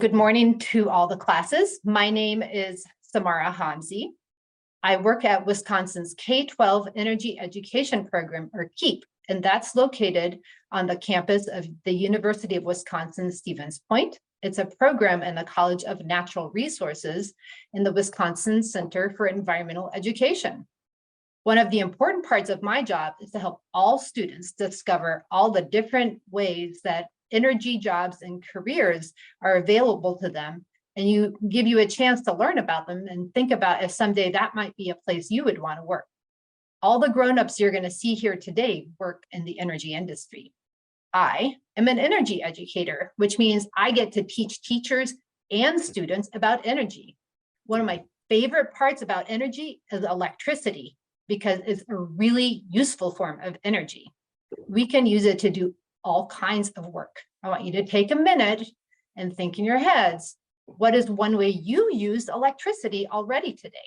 Good morning to all the classes. My name is Samara Hamzi. I work at Wisconsin's K-12 Energy Education Program, or KEEP, and that's located on the campus of the University of Wisconsin-Stevens Point. It's a program in the College of Natural Resources in the Wisconsin Center for Environmental Education. One of the important parts of my job is to help all students discover all the different ways that energy jobs and careers are available to them, and give you a chance to learn about them and think about if someday that might be a place you would want to work. All the grown-ups you're going to see here today work in the energy industry. I am an energy educator, which means I get to teach teachers and students about energy. One of my favorite parts about energy is electricity, because it's a really useful form of energy. We can use it to do all kinds of work. I want you to take a minute and think in your heads, what is one way you use electricity already today?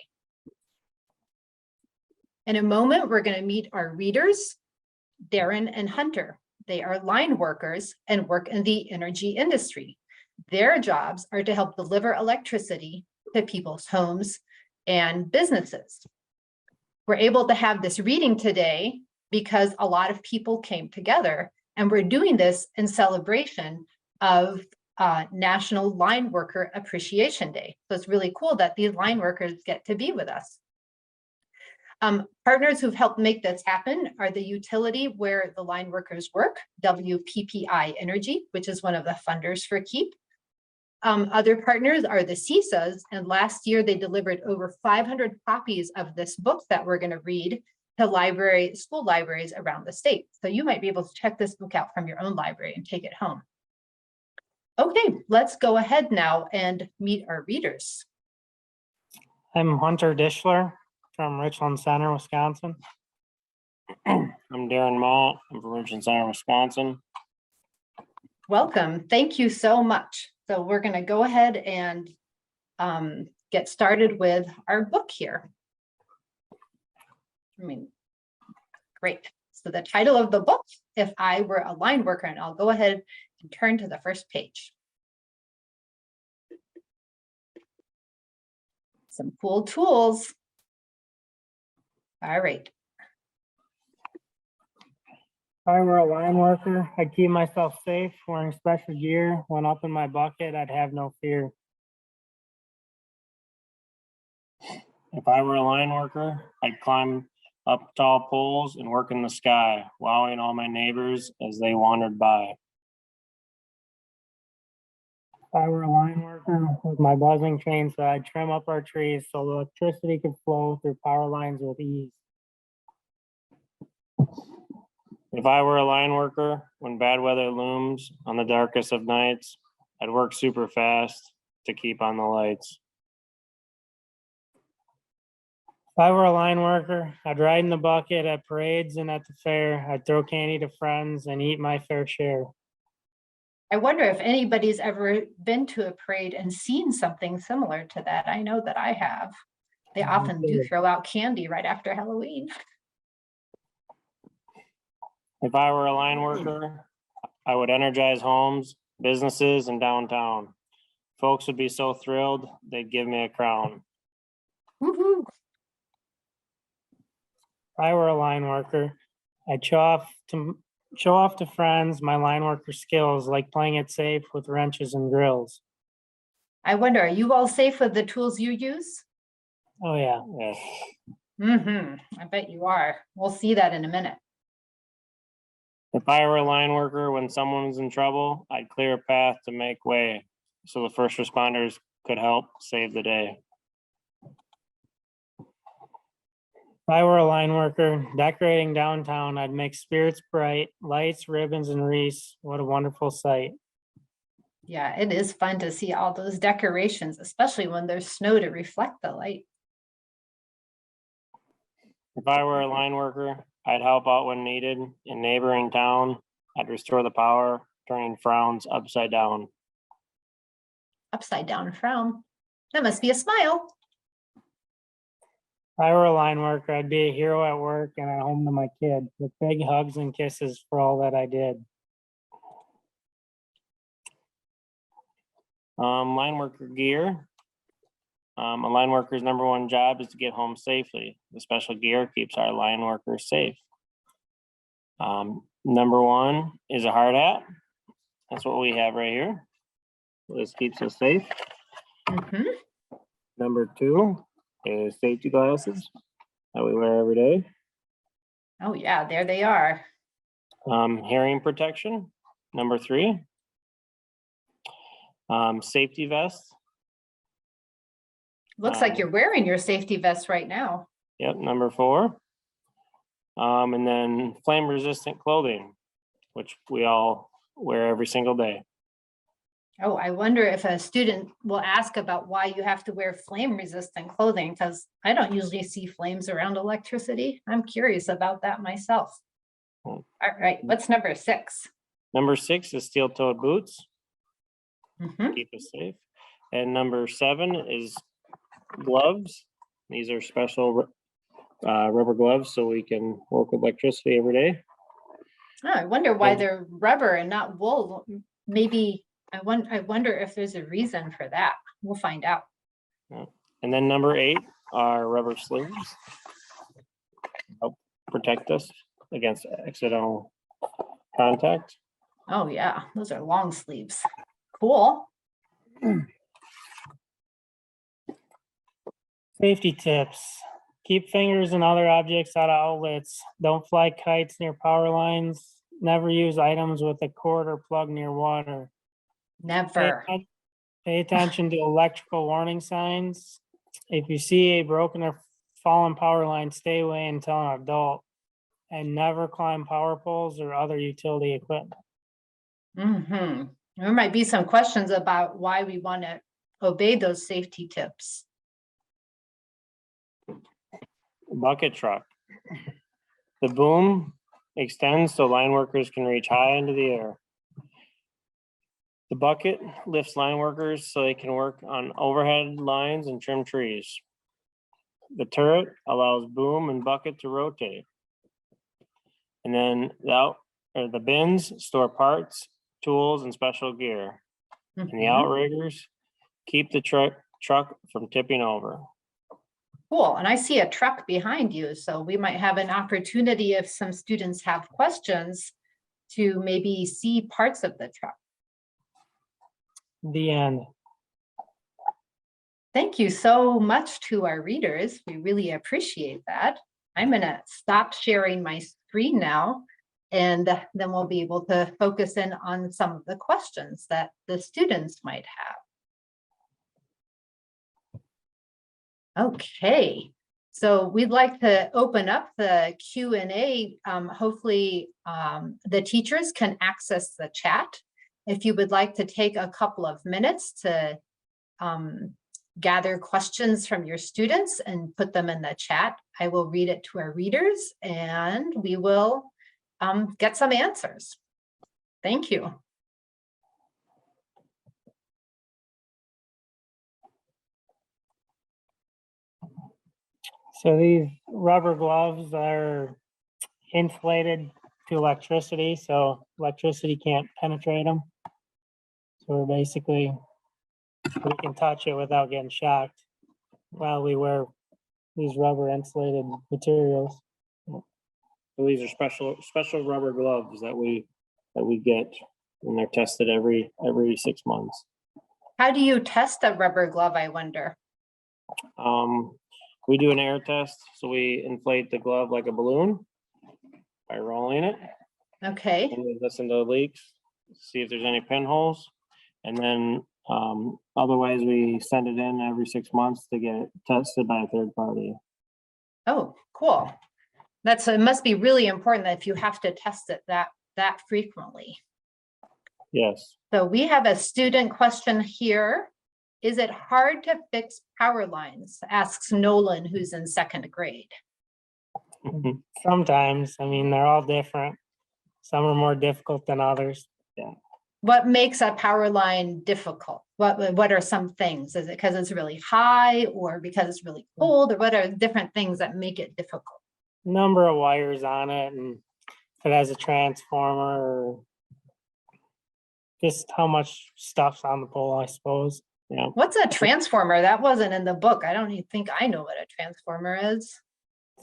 In a moment, we're going to meet our readers, Darren and Hunter. They are line workers and work in the energy industry. Their jobs are to help deliver electricity to people's homes and businesses. We're able to have this reading today because a lot of people came together, and we're doing this in celebration of National Lineworker Appreciation Day. So it's really cool that these line workers get to be with us. Partners who've helped make this happen are the utility where the line workers work, WPPI Energy, which is one of the funders for KEEP. Other partners are the CISAs, and last year they delivered over 500 copies of this book that we're going to read to school libraries around the state. So you might be able to check this book out from your own library and take it home. Okay, let's go ahead now and meet our readers. I'm Hunter Dishler from Richland Center, Wisconsin. I'm Darren Malt. I'm from Richland Center, Wisconsin. Welcome. Thank you so much. So we're going to go ahead and get started with our book here. Great. So the title of the book, If I Were a Line Worker, and I'll go ahead and turn to the first page. Some cool tools. All right. If I were a line worker, I'd keep myself safe, wearing special gear. When up in my bucket, I'd have no fear. If I were a line worker, I'd climb up tall poles and work in the sky, wowing all my neighbors as they wandered by. If I were a line worker with my buzzing chainsaw, I'd trim up our trees so the electricity could flow through power lines with ease. If I were a line worker, when bad weather looms on the darkest of nights, I'd work super fast to keep on the lights. If I were a line worker, I'd ride in the bucket at parades and at the fair. I'd throw candy to friends and eat my fair share. I wonder if anybody's ever been to a parade and seen something similar to that. I know that I have. They often do throw out candy right after Halloween. If I were a line worker, I would energize homes, businesses, and downtown. Folks would be so thrilled, they'd give me a crown. Woohoo! If I were a line worker, I'd show off to friends my line worker skills, like playing it safe with wrenches and drills. I wonder, are you all safe with the tools you use? Oh yeah. Yes. I bet you are. We'll see that in a minute. If I were a line worker, when someone was in trouble, I'd clear a path to make way so the first responders could help save the day. If I were a line worker decorating downtown, I'd make spirits bright, lights, ribbons, and wreaths. What a wonderful sight. Yeah, it is fun to see all those decorations, especially when there's snow to reflect the light. If I were a line worker, I'd help out when needed in neighboring town. I'd restore the power, turning frowns upside down. Upside down frown. That must be a smile. If I were a line worker, I'd be a hero at work and at home to my kid, with big hugs and kisses for all that I did. Line worker gear. A line worker's number one job is to get home safely. The special gear keeps our line workers safe. Number one is a hard hat. That's what we have right here. This keeps us safe. Mhm. Number two is safety glasses that we wear every day. Oh, yeah, there they are. Hearing protection. Number three. Safety vests. Looks like you're wearing your safety vest right now. Yep, number four. And then flame resistant clothing, which we all wear every single day. Oh, I wonder if a student will ask about why you have to wear flame resistant clothing, because I don't usually see flames around electricity. I'm curious about that myself. All right, what's number 6? Number 6 is steel toed boots, Mhm. keep us safe. And number 7 is gloves. These are special rubber gloves so we can work with electricity every day. Oh, I wonder why they're rubber and not wool. Maybe I wonder if there's a reason for that. We'll find out. And then number 8 are rubber sleeves. Help protect us against accidental contact. Oh yeah, those are long sleeves. Cool. Safety tips. Keep fingers and other objects out of outlets. Don't fly kites near power lines. Never use items with a cord or plug near water. Never. Pay attention to electrical warning signs. If you see a broken or fallen power line, stay away until an adult. And never climb power poles or other utility equipment. Mm-hmm. There might be some questions about why we want to obey those safety tips. Bucket truck. The boom extends so line workers can reach high into the air. The bucket lifts line workers so they can work on overhead lines and trim trees. The turret allows boom and bucket to rotate. And then the bins store parts, tools, and special gear. And the Mhm. outriggers keep the truck from tipping over. Cool. And I see a truck behind you, so we might have an opportunity if some students have questions to maybe see parts of the truck. The end. Thank you so much to our readers. We really appreciate that. I'm going to stop sharing my screen now, and then we'll be able to focus in on some of the questions that the students might have. Okay, so we'd like to open up the Q&A. Hopefully the teachers can access the chat. If you would like to take a couple of minutes to gather questions from your students and put them in the chat, I will read it to our readers and we will get some answers. Thank you. So these rubber gloves are insulated to electricity, so electricity can't penetrate them. So we're basically, we can touch it without getting shocked while we wear these rubber insulated materials. So these are special rubber gloves that we get, and they're tested every 6 months. How do you test a rubber glove, I wonder? We do an air test, so we inflate the glove like a balloon by rolling it. Okay. And we listen to the leaks, see if there's any pinholes, and then otherwise we send it in every 6 months to get it tested by a third party. Oh, cool. It must be really important that if you have to test it that frequently. Yes. So we have a student question here. Is it hard to fix power lines? Asks Nolan, who's in 2nd grade. Sometimes, I mean, they're all different. Some are more difficult than others. Yeah. What makes a power line difficult? What are some things? Is it because it's really high or because it's really cold, or what are different things that make it difficult? Number of wires on it, and if it has a transformer, or just how much stuff's on the pole, I suppose. Yeah. What's a transformer? That wasn't in the book. I don't even think I know what a transformer is.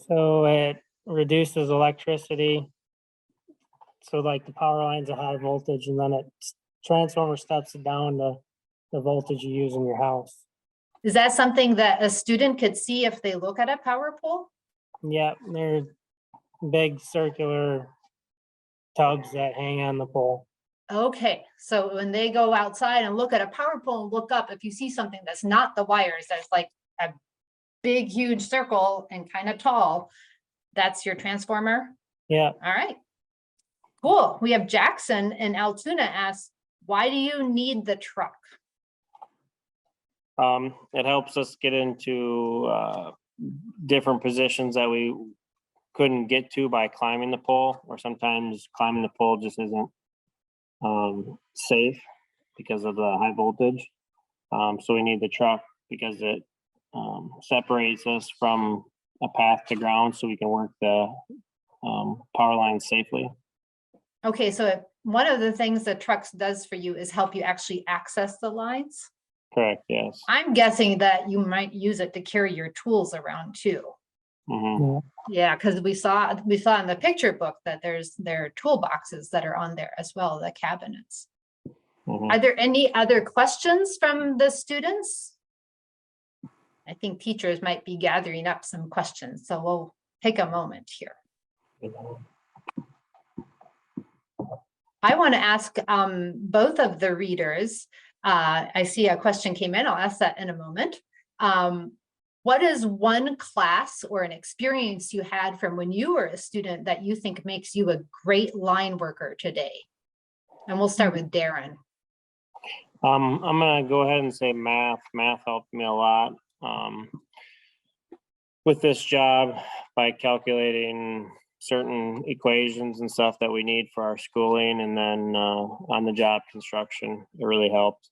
So it reduces electricity. So like the power line's a high voltage, and then transformer steps it down to the voltage you use in your house. Is that something that a student could see if they look at a power pole? Yeah, they're big circular tubs that hang on the pole. Okay, so when they go outside and look at a power pole and look up, if you see something that's not the wires, that's like a big, huge circle and kind of tall, that's your transformer? Yeah, All right. Cool. We have Jackson in Altoona asks, why do you need the truck? It helps us get into different positions that we couldn't get to by climbing the pole, or sometimes climbing the pole just isn't safe because of the high voltage. So we need the truck because it separates us from a path to ground so we can work the power lines safely. Okay, so one of the things that trucks does for you is help you actually access the lines. Correct, yes. I'm guessing that you might use it to carry your tools around too. Mhm. Yeah, because we saw in the picture book that there are toolboxes that are on there as well, the cabinets. Mhm. Are there any other questions from the students? I think teachers might be gathering up some questions, so we'll take a moment here. I want to ask both of the readers. I see a question came in. I'll ask that in a moment. What is one class or an experience you had from when you were a student that you think makes you a great line worker today? And we'll start with Darren. I'm gonna go ahead and say math. Math helped me a lot with this job by calculating certain equations and stuff that we need for our schooling, and then on the job construction, it really helped.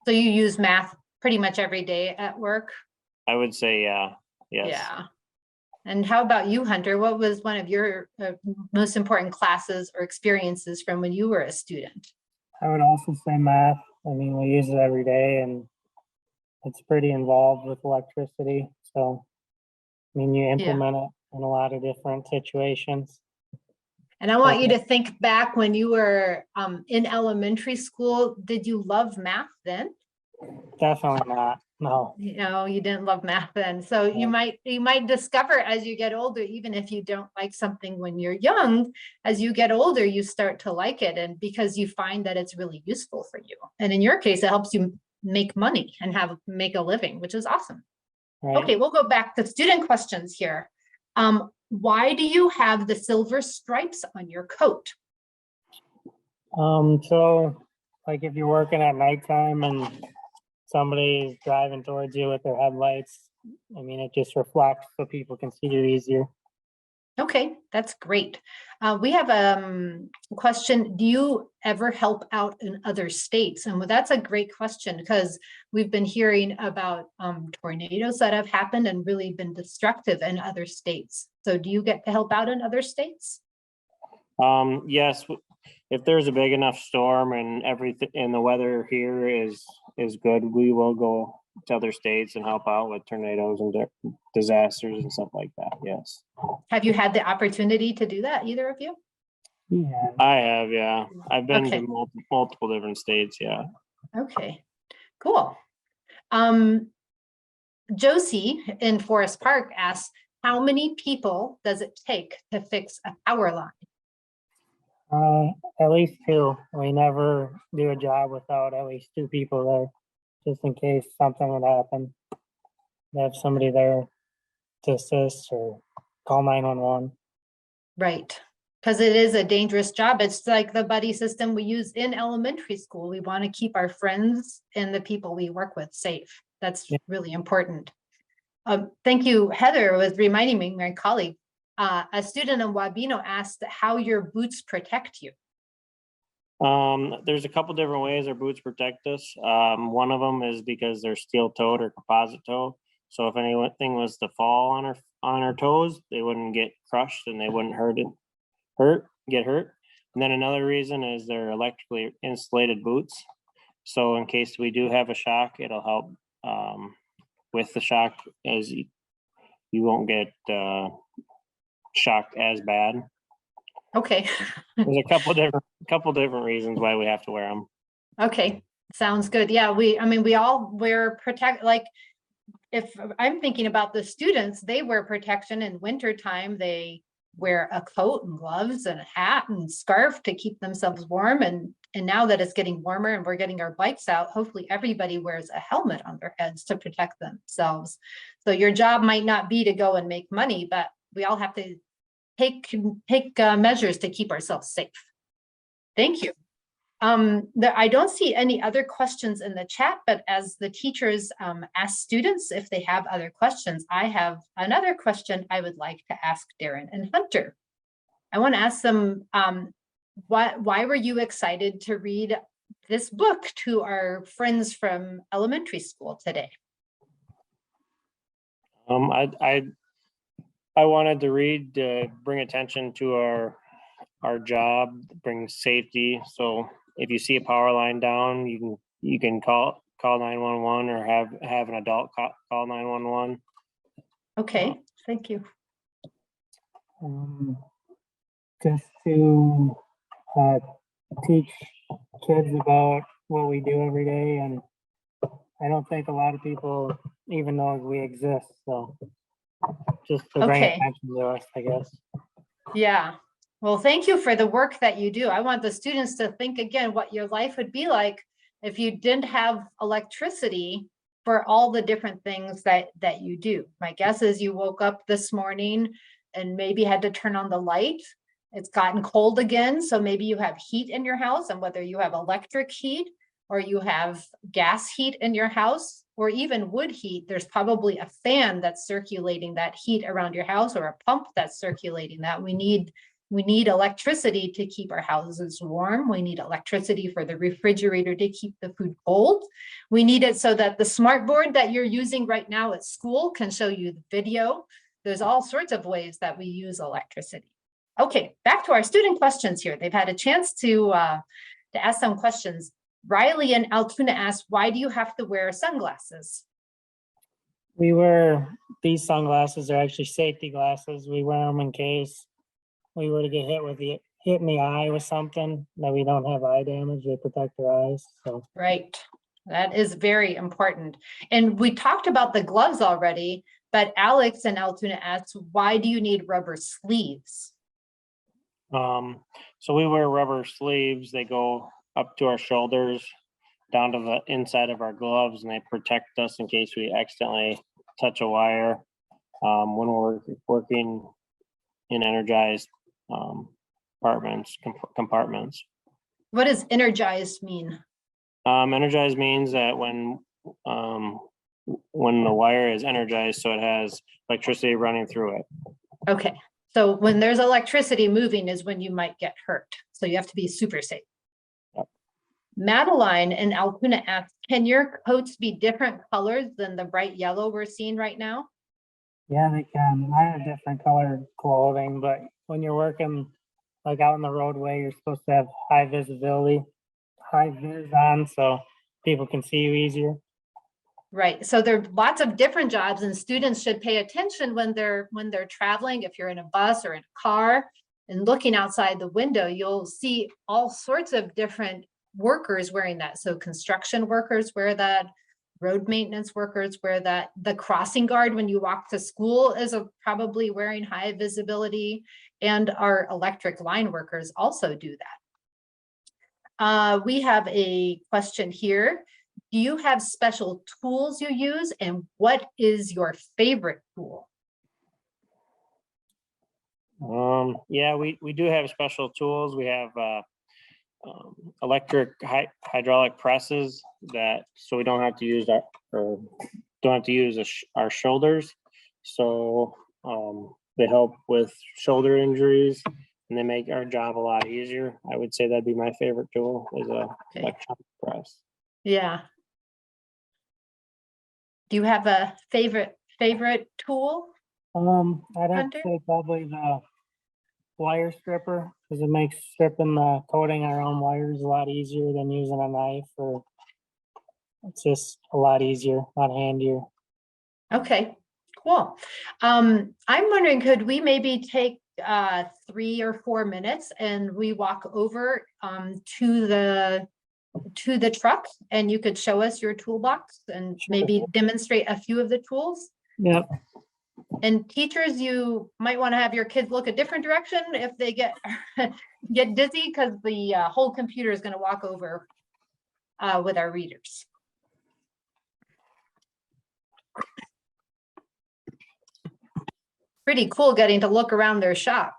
So you use math pretty much every day at work? I would say, yeah, yes. Yeah. And how about you, Hunter? What was one of your most important classes or experiences from when you were a student? I would also say math. I mean, we use it every day, and it's pretty involved with electricity. So, I mean, you implement it in a lot of different situations. And I want you to think back when you were in elementary school. Did you love math then? Definitely not. No. No, you didn't love math then. So you might discover as you get older, even if you don't like something when you're young, as you get older, you start to like it, and because you find that it's really useful for you. And in your case, it helps you make money and make a living, which is awesome. Right. Okay, we'll go back to student questions here. Why do you have the silver stripes on your coat? So like if you're working at nighttime and somebody is driving towards you with their headlights, I mean, it just reflects so people can see you easier. Okay, that's great. We have a question. Do you ever help out in other states? And that's a great question because we've been hearing about tornadoes that have happened and really been destructive in other states. So do you get to help out in other states? Yes, if there's a big enough storm and everything, and the weather here is good, we will go to other states and help out with tornadoes and disasters and stuff like that. Yes. Have you had the opportunity to do that, either of you? Yeah. I have, yeah. I've been Okay. to multiple different states, yeah. Okay, cool. Josie in Forest Park asks, how many people does it take to fix a power line? At least two. We never do a job without at least two people there, just in case something would happen. They have somebody there to assist or call 911. Right, because it is a dangerous job. It's like the buddy system we use in elementary school. We want to keep our friends and the people we work with safe. That's really important. Thank you. Heather was reminding me, my colleague, a student in Wabino asked how your boots protect you. There's a couple different ways our boots protect us. One of them is because they're steel toed or composite toe. So if anything was to fall on our toes, they wouldn't get crushed and they wouldn't get hurt. And then another reason is they're electrically insulated boots. So in case we do have a shock, it'll help with the shock, as you won't get shocked as bad. Okay. There's a couple different reasons why we have to wear them. Okay, sounds good. Yeah, I mean, we all wear like, if I'm thinking about the students, they wear protection in winter time. They wear a coat and gloves and a hat and scarf to keep themselves warm. And now that it's getting warmer and we're getting our bikes out, hopefully everybody wears a helmet on their heads to protect themselves. So your job might not be to go and make money, but we all have to take measures to keep ourselves safe. Thank you. I don't see any other questions in the chat, but as the teachers ask students if they have other questions, I have another question I would like to ask Darren and Hunter. I want to ask them, why were you excited to read this book to our friends from elementary school today? I wanted to read to bring attention to our job, bring safety. So if you see a power line down, you can call 911 or have an adult call 911. Okay, thank you. Just to teach kids about what we do every day, and I don't think a lot of people even know we exist, so just to bring Okay. attention to us, I guess. Yeah. Well, thank you for the work that you do. I want the students to think again what your life would be like if you didn't have electricity for all the different things that you do. My guess is you woke up this morning and maybe had to turn on the light. It's gotten cold again, so maybe you have heat in your house, and whether you have electric heat or you have gas heat in your house or even wood heat, there's probably a fan that's circulating that heat around your house or a pump that's circulating that. We need electricity to keep our houses warm. We need electricity for the refrigerator to keep the food cold. We need it so that the smart board that you're using right now at school can show you the video. There's all sorts of ways that we use electricity. Okay, back to our student questions here. They've had a chance to ask some questions. Riley and Altoona asked, why do you have to wear sunglasses? These sunglasses are actually safety glasses. We wear them in case we were to get hit in the eye with something, that we don't have eye damage. They protect our eyes. So Right, that is very important. And we talked about the gloves already, but Alex and Altoona asked, why do you need rubber sleeves? So we wear rubber sleeves. They go up to our shoulders, down to the inside of our gloves, and they protect us in case we accidentally touch a wire when we're working in energized compartments. What does energized mean? Energized means that when the wire is energized, so it has electricity running through it. Okay, so when there's electricity moving is when you might get hurt. So you have to be super safe. Yep. Madeline and Altoona asked, can your coats be different colors than the bright yellow we're seeing right now? yeah, they can. I have different colored clothing, but when you're working like out in the roadway, you're supposed to have high visibility, high vis on, so people can see you easier. Right, so there are lots of different jobs, and students should pay attention when they're traveling. If you're in a bus or in a car and looking outside the window, you'll see all sorts of different workers wearing that. So construction workers wear that, road maintenance workers wear that. The crossing guard when you walk to school is probably wearing high visibility, and our electric line workers also do that. We have a question here. Do you have special tools you use, and what is your favorite tool? Yeah, we do have special tools. We have electric hydraulic presses so we don't have to use our shoulders. So they help with shoulder injuries, and they make our job a lot easier. I would say that'd be my favorite tool, is a electronic press. Yeah. Do you have a favorite tool? I'd have Hunter? to say probably the wire stripper because it makes stripping the coating around wires a lot easier than using a knife, or it's just a lot easier, a lot handier. Okay, cool. I'm wondering, could we maybe take 3 or 4 minutes and we walk over to the truck, and you could show us your toolbox and Sure. maybe demonstrate a few of the tools? Yep. And teachers, you might want to have your kids look a different direction if they get get dizzy, because the whole computer is going to walk over with our readers. Pretty cool getting to look around their shop.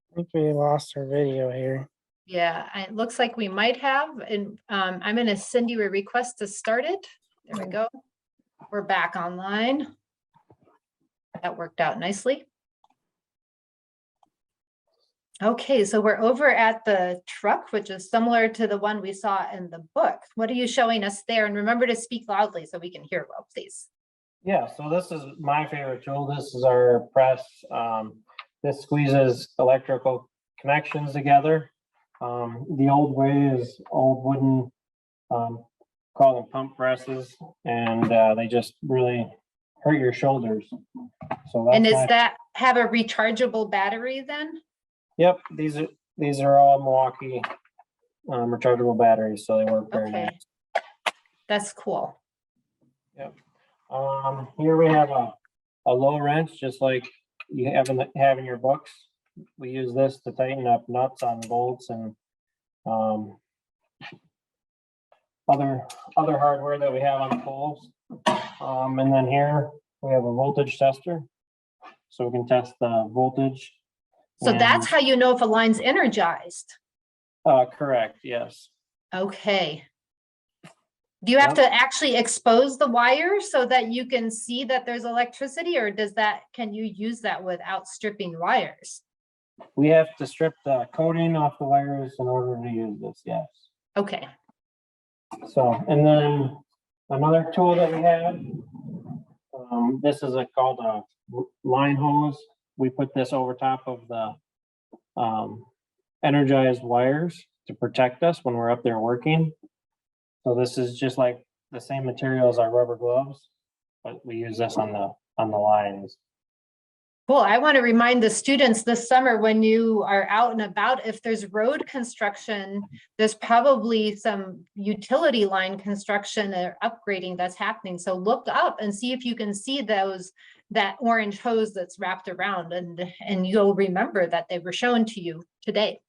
I think we lost our video here. Yeah, it looks like we might have, and I'm going to send you a request to start it. There we go. We're back online. That worked out nicely. Okay, so we're over at the truck, which is similar to the one we saw in the book. What are you showing us there? And remember to speak loudly so we can hear well, please. Yeah, so this is my favorite tool. This is our press. This squeezes electrical connections together. The old way is old wooden, call them pump presses, and they just really hurt your shoulders. So And that's does that have a rechargeable battery then? Yep, these are all Milwaukee rechargeable batteries, so they work very Okay, nice. that's cool. Yep. Here we have a low wrench, just like you have in your books. We use this to tighten up nuts on bolts and other hardware that we have on the poles. And then here we have a voltage tester, so we can test the voltage. So that's how you know if a line's energized. Correct, yes. Okay. Do you have to actually expose the wire so that you can see that there's electricity, or can you use that without stripping wires? We have to strip the coating off the wires in order to use this, yes. Okay. So, and then another tool that we have, this is called a line hose. We put this over top of the energized wires to protect us when we're up there working. So this is just like the same material as our rubber gloves, but we use this on the lines. Cool. I want to remind the students this summer, when you are out and about, if there's road construction, there's probably some utility line construction or upgrading that's happening. So look up and see if you can see that orange hose that's wrapped around, and you'll remember that they were shown to you today.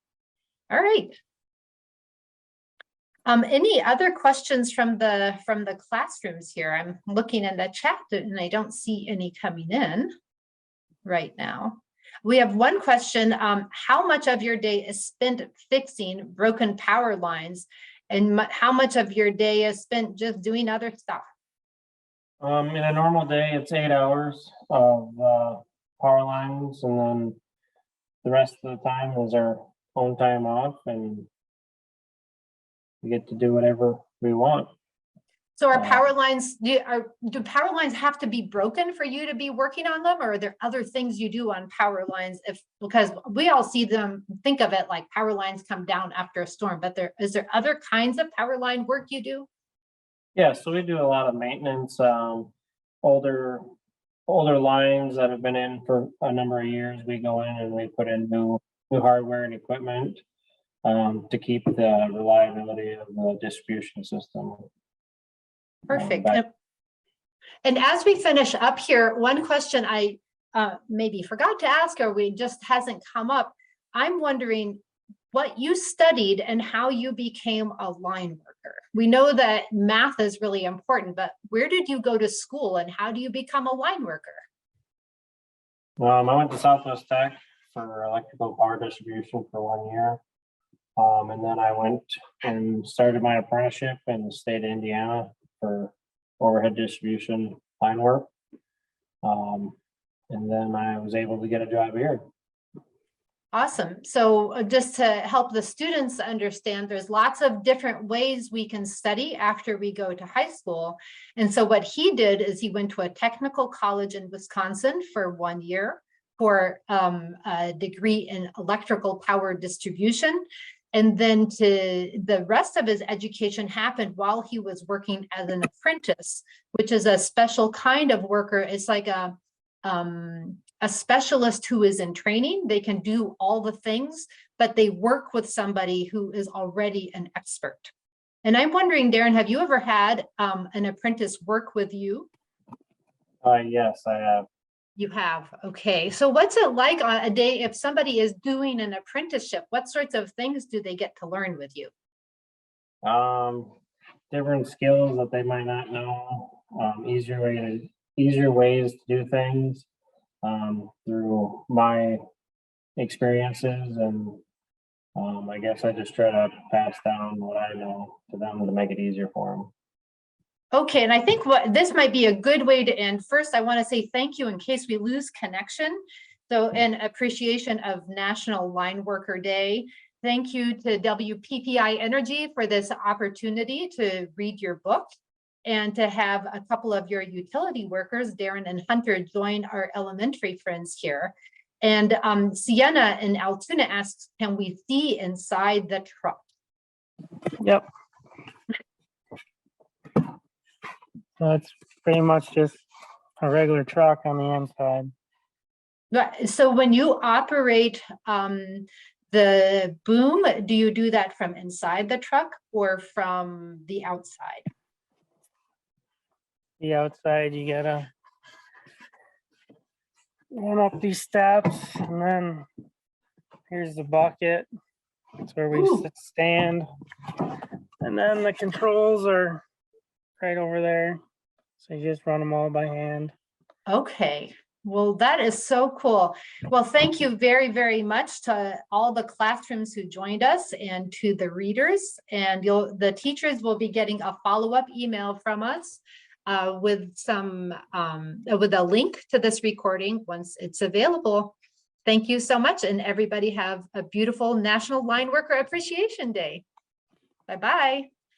All right. Any other questions from the classrooms here? I'm looking in the chat and I don't see any coming in right now. We have one question. How much of your day is spent fixing broken power lines, and how much of your day is spent just doing other stuff? In a normal day, it's 8 hours of power lines, and then the rest of the time is our own time off, and we get to do whatever we want. So are power lines, do power lines have to be broken for you to be working on them, or are there other things you do on power lines? Because we all see them, think of it like power lines come down after a storm, but is there other kinds of power line work you do? Yeah, so we do a lot of maintenance, older lines that have been in for a number of years. We go in and we put in new hardware and equipment to keep the reliability of the distribution system. Perfect. And as we finish up here, one question I maybe forgot to ask, or we just hasn't come up. I'm wondering what you studied and how you became a line worker. We know that math is really important, but where did you go to school and how do you become a line worker? I went to Southwest Tech for electrical power distribution for 1 year. And then I went and started my apprenticeship in the state of Indiana for overhead distribution line work. And then I was able to get a job here. Awesome. So just to help the students understand, there's lots of different ways we can study after we go to high school. And so what he did is he went to a technical college in Wisconsin for 1 year for a degree in electrical power distribution. And then the rest of his education happened while he was working as an apprentice, which is a special kind of worker. It's like a specialist who is in training. They can do all the things, but they work with somebody who is already an expert. And I'm wondering, Darren, have you ever had an apprentice work with you? Yes, I have. You have. Okay. So what's it like on a day if somebody is doing an apprenticeship? What sorts of things do they get to learn with you? Different skills that they might not know, easier ways to do things, through my experiences, and I guess I just try to pass down what I know to them to make it easier for them. Okay, and I think this might be a good way to end. First, I want to say thank you in case we lose connection. So in appreciation of National Lineworker Day, thank you to WPPI Energy for this opportunity to read your book and to have a couple of your utility workers, Darren and Hunter, join our elementary friends here. And Sienna in Altoona asks, can we see inside the truck? Yep. So it's pretty much just a regular truck on the inside. Right. So when you operate the boom, do you do that from inside the truck or from the outside? The outside, you gotta run up these steps, and then here's the bucket. That's where we stand. And then the controls are right over there. So you just run them all by hand. Okay. Well, that is so cool. Well, thank you very, very much to all the classrooms who joined us and to the readers. And the teachers will be getting a follow-up email from us with a link to this recording once it's available. Thank you so much, and everybody have a beautiful National Lineworker Appreciation Day. Bye-bye.